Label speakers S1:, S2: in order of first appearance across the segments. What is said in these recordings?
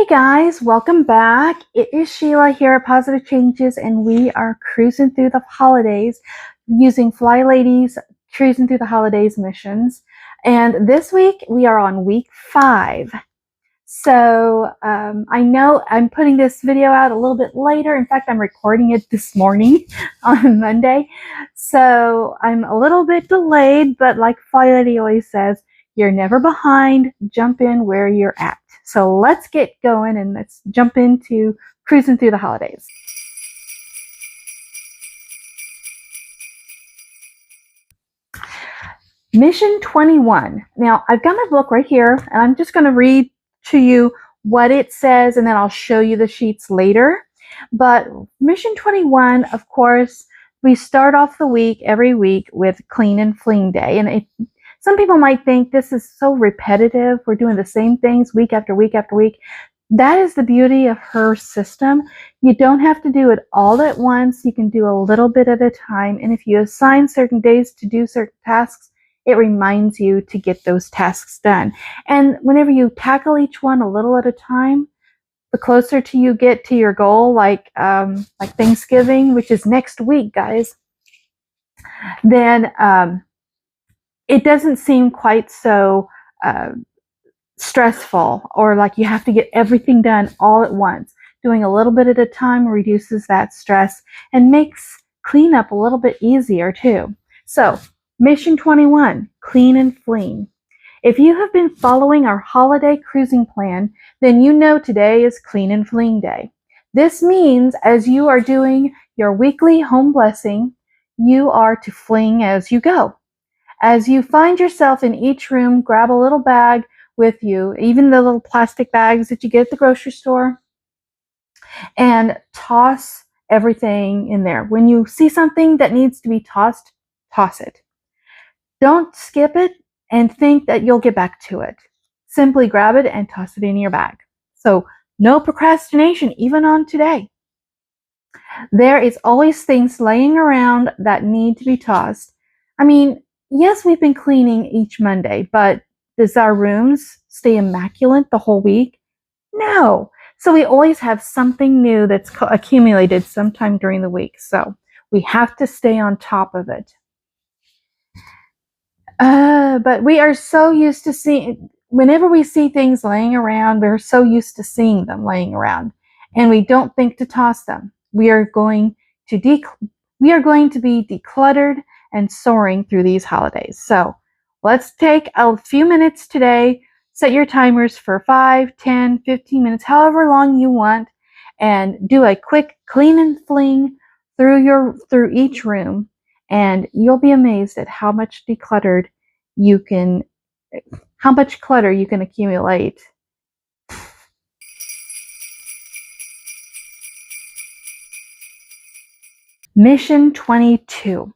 S1: Hey guys, welcome back. It is Sheila here at Positive Changes, and we are cruising through the holidays using FlyLady's Cruising Through the Holidays missions. And this week we are on week 5. So I know I'm putting this video out a little bit later. In fact, I'm recording it this morning on Monday. So I'm a little bit delayed, but like FlyLady always says, you're never behind. Jump in where you're at. So let's get going and let's jump into cruising through the holidays. Mission 21. Now, I've got my book right here, and I'm just going to read to you what it says, and then I'll show you the sheets later. But Mission 21, of course, we start off the week every week with Clean and Fling Day. And some people might think this is so repetitive. We're doing the same things week after week after week. That is the beauty of her system. You don't have to do it all at once. You can do a little bit at a time. And if you assign certain days to do certain tasks, it reminds you to get those tasks done. And whenever you tackle each one a little at a time, the closer to you get to your goal, like Thanksgiving, which is next week, guys, then it doesn't seem quite so stressful, or like you have to get everything done all at once. Doing a little bit at a time reduces that stress and makes cleanup a little bit easier too. So, Mission 21, Clean and Fling. If you have been following our holiday cruising plan, then you know today is Clean and Fling Day. This means as you are doing your weekly home blessing, you are to fling as you go. As you find yourself in each room, grab a little bag with you, even the little plastic bags that you get at the grocery store, and toss everything in there. When you see something that needs to be tossed, toss it. Don't skip it and think that you'll get back to it. Simply grab it and toss it in your bag. So no procrastination, even on today. There is always things laying around that need to be tossed. I mean, yes, we've been cleaning each Monday, but does our rooms stay immaculate the whole week? No. So we always have something new that's accumulated sometime during the week. So we have to stay on top of it. But we are so used to seeing, whenever we see things laying around, we're so used to seeing them laying around, and we don't think to toss them. We are going to be decluttered and soaring through these holidays. So let's take a few minutes today. Set your timers for 5, 10, 15 minutes, however long you want, and do a quick clean and fling through each room. And you'll be amazed at how much clutter you can accumulate. Mission 22.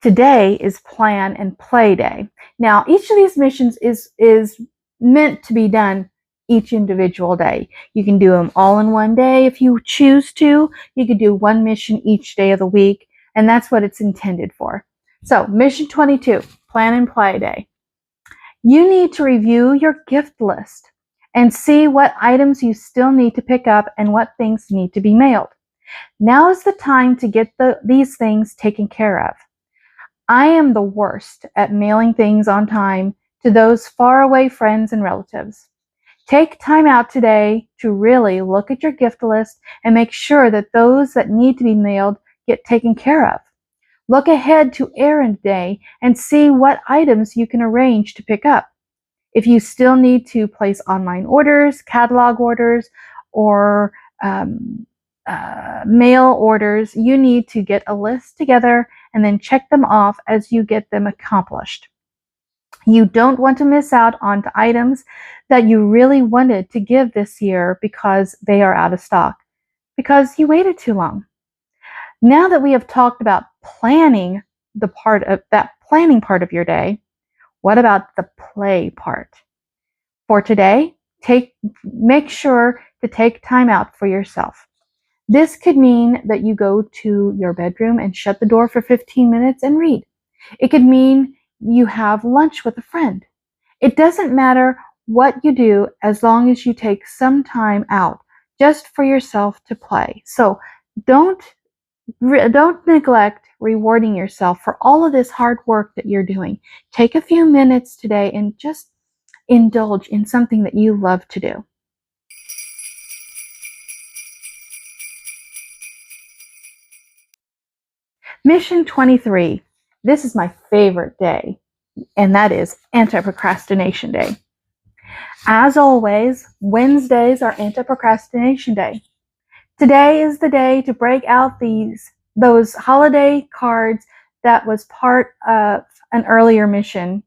S1: Today is Plan and Play Day. Now, each of these missions is meant to be done each individual day. You can do them all in one day if you choose to. You could do one mission each day of the week, and that's what it's intended for. So, Mission 22, Plan and Play Day. You need to review your gift list and see what items you still need to pick up and what things need to be mailed. Now is the time to get these things taken care of. I am the worst at mailing things on time to those faraway friends and relatives. Take time out today to really look at your gift list and make sure that those that need to be mailed get taken care of. Look ahead to errand day and see what items you can arrange to pick up. If you still need to place online orders, catalog orders, or mail orders, you need to get a list together and then check them off as you get them accomplished. You don't want to miss out on the items that you really wanted to give this year because they are out of stock, because you waited too long. Now that we have talked about planning planning part of your day, what about the play part? For today, make sure to take time out for yourself. This could mean that you go to your bedroom and shut the door for 15 minutes and read. It could mean you have lunch with a friend. It doesn't matter what you do as long as you take some time out just for yourself to play. So don't neglect rewarding yourself for all of this hard work that you're doing. Take a few minutes today and just indulge in something that you love to do. Mission 23. This is my favorite day, and that is Anti-Procrastination Day. As always, Wednesdays are Anti-Procrastination Day. Today is the day to break out those holiday cards that was part of an earlier mission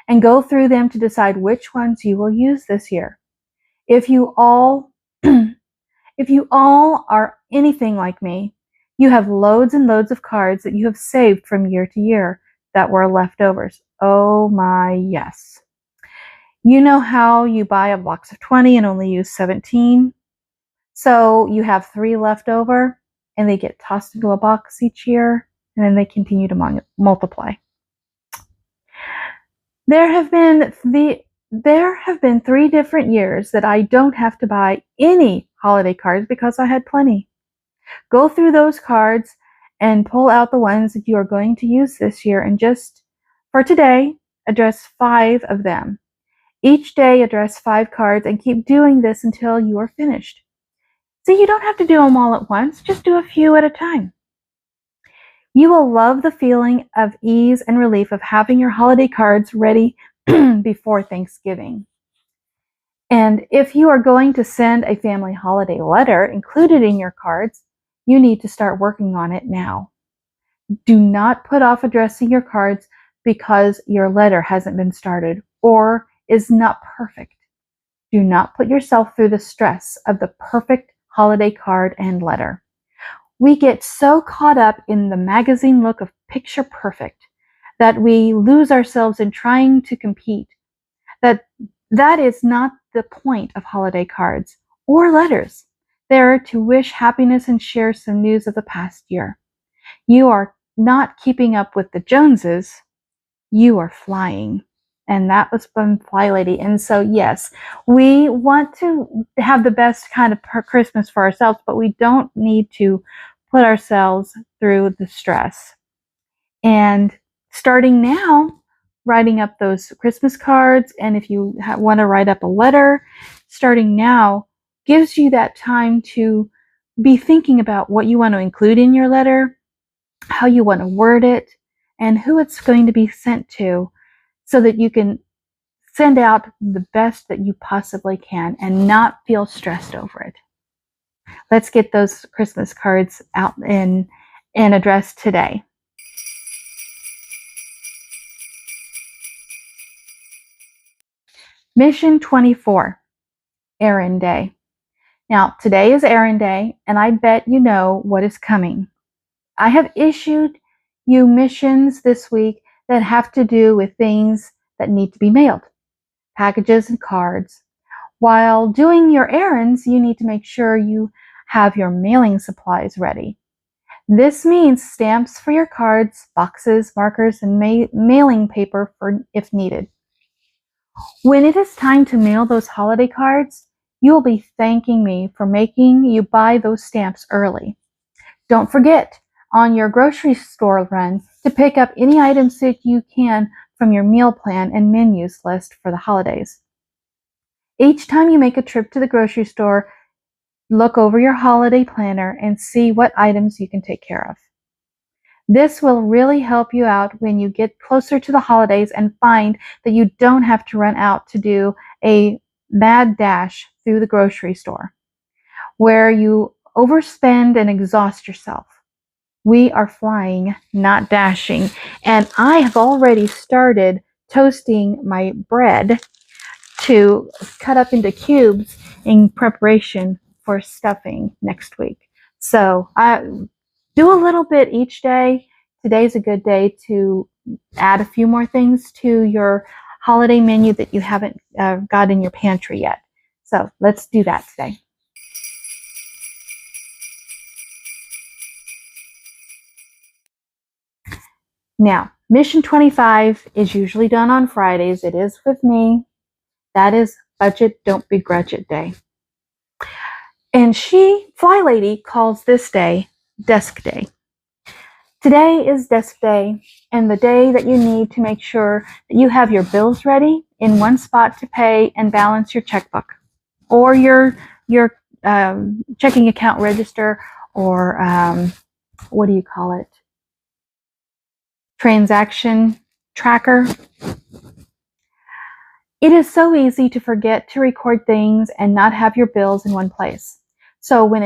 S1: and go through them to decide which ones you will use this year. If you all if you all are anything like me, you have loads and loads of cards that you have saved from year to year that were leftovers. Oh my, yes. You know how you buy a box of 20 and only use 17? So you have 3 left over, and they get tossed into a box each year, and then they continue to multiply. There have been 3 different years that I don't have to buy any holiday cards because I had plenty. Go through those cards and pull out the ones that you are going to use this year, and just for today, address 5 of them. Each day, address 5 cards and keep doing this until you are finished. See, you don't have to do them all at once, just do a few at a time. You will love the feeling of ease and relief of having your holiday cards ready before Thanksgiving. And if you are going to send a family holiday letter included in your cards, you need to start working on it now. Do not put off addressing your cards because your letter hasn't been started or is not perfect. Do not put yourself through the stress of the perfect holiday card and letter. We get so caught up in the magazine look of picture perfect that we lose ourselves in trying to compete. That is not the point of holiday cards or letters. They are to wish happiness and share some news of the past year. You are not keeping up with the Joneses, you are flying. And that was from FlyLady. And so, yes, we want to have the best kind of Christmas for ourselves, but we don't need to put ourselves through the stress. And starting now, writing up those Christmas cards, and if you want to write up a letter, starting now gives you that time to be thinking about what you want to include in your letter, how you want to word it, and who it's going to be sent to, so that you can send out the best that you possibly can and not feel stressed over it. Let's get those Christmas cards out and addressed today. Mission 24, Errand Day. Now, today is Errand Day, and I bet you know what is coming. I have issued you missions this week that have to do with things that need to be mailed, packages and cards. While doing your errands, you need to make sure you have your mailing supplies ready. This means stamps for your cards, boxes, markers, and mailing paper if needed. When it is time to mail those holiday cards, you will be thanking me for making you buy those stamps early. Don't forget on your grocery store run to pick up any items that you can from your meal plan and menus list for the holidays. Each time you make a trip to the grocery store, look over your holiday planner and see what items you can take care of. This will really help you out when you get closer to the holidays and find that you don't have to run out to do a mad dash through the grocery store where you overspend and exhaust yourself. We are flying, not dashing, and I have already started toasting my bread to cut up into cubes in preparation for stuffing next week. So I do a little bit each day. Today's a good day to add a few more things to your holiday menu that you haven't got in your pantry yet. So let's do that today. Now, Mission 25 is usually done on Fridays. It is with me. That is Budget, Don't Begrudge It Day. And FlyLady, calls this day Desk Day. Today is Desk Day, and the day that you need to make sure that you have your bills ready in one spot to pay and balance your checkbook or your checking account register, or what do you call it? Transaction tracker. It is so easy to forget to record things and not have your bills in one place. So when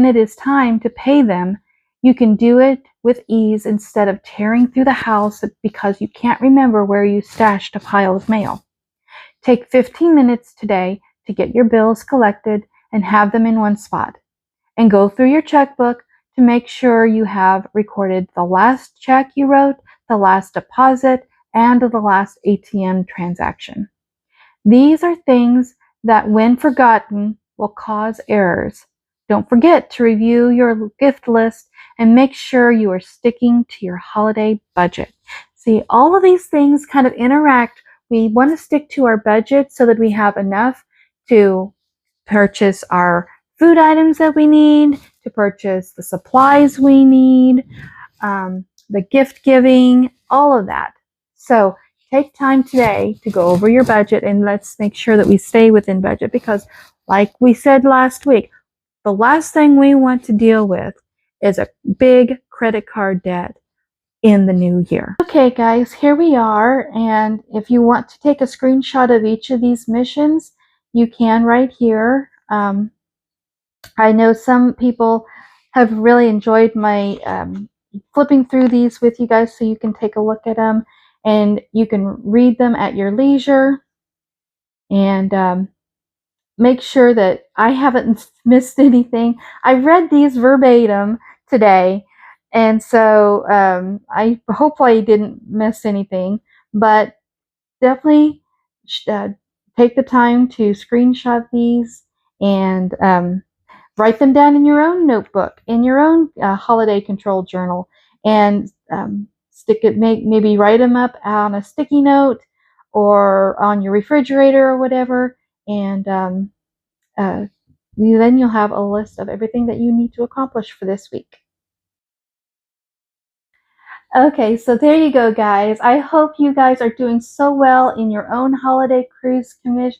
S1: it is time to pay them, you can do it with ease instead of tearing through the house because you can't remember where you stashed a pile of mail. Take 15 minutes today to get your bills collected and have them in one spot. And go through your checkbook to make sure you have recorded the last check you wrote, the last deposit, and the last ATM transaction. These are things that, when forgotten, will cause errors. Don't forget to review your gift list and make sure you are sticking to your holiday budget. See, all of these things kind of interact. We want to stick to our budget so that we have enough to purchase our food items that we need, to purchase the supplies we need, the gift giving, all of that. So take time today to go over your budget, and let's make sure that we stay within budget, because like we said last week, the last thing we want to deal with is a big credit card debt in the new year. Okay guys, here we are, and if you want to take a screenshot of each of these missions, you can right here. I know some people have really enjoyed my flipping through these with you guys, so you can take a look at them and you can read them at your leisure, and make sure that I haven't missed anything. I read these verbatim today, and so I hopefully didn't miss anything, but definitely take the time to screenshot these and write them down in your own notebook, in your own holiday control journal, and stick it. Maybe write them up on a sticky note or on your refrigerator or whatever, and then you'll have a list of everything that you need to accomplish for this week. Okay, so there you go, guys. I hope you guys are doing so well in your own holiday cruise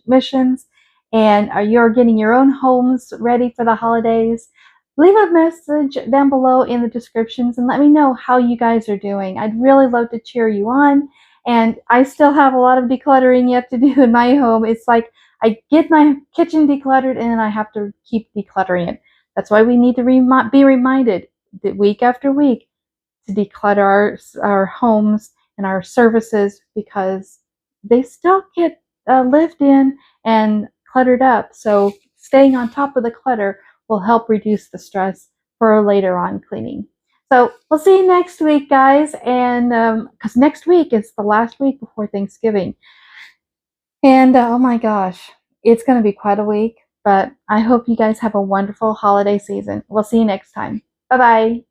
S1: missions, and you're getting your own homes ready for the holidays. Leave a message down below in the descriptions and let me know how you guys are doing. I'd really love to cheer you on, and I still have a lot of decluttering yet to do in my home. It's like I get my kitchen decluttered and then I have to keep decluttering it. That's why we need to be reminded that week after week to declutter our homes and our services, because they still get lived in and cluttered up. So staying on top of the clutter will help reduce the stress for later on cleaning. So we'll see you next week, guys, and because next week is the last week before Thanksgiving. And oh my gosh, it's going to be quite a week, but I hope you guys have a wonderful holiday season. We'll see you next time. Bye-bye.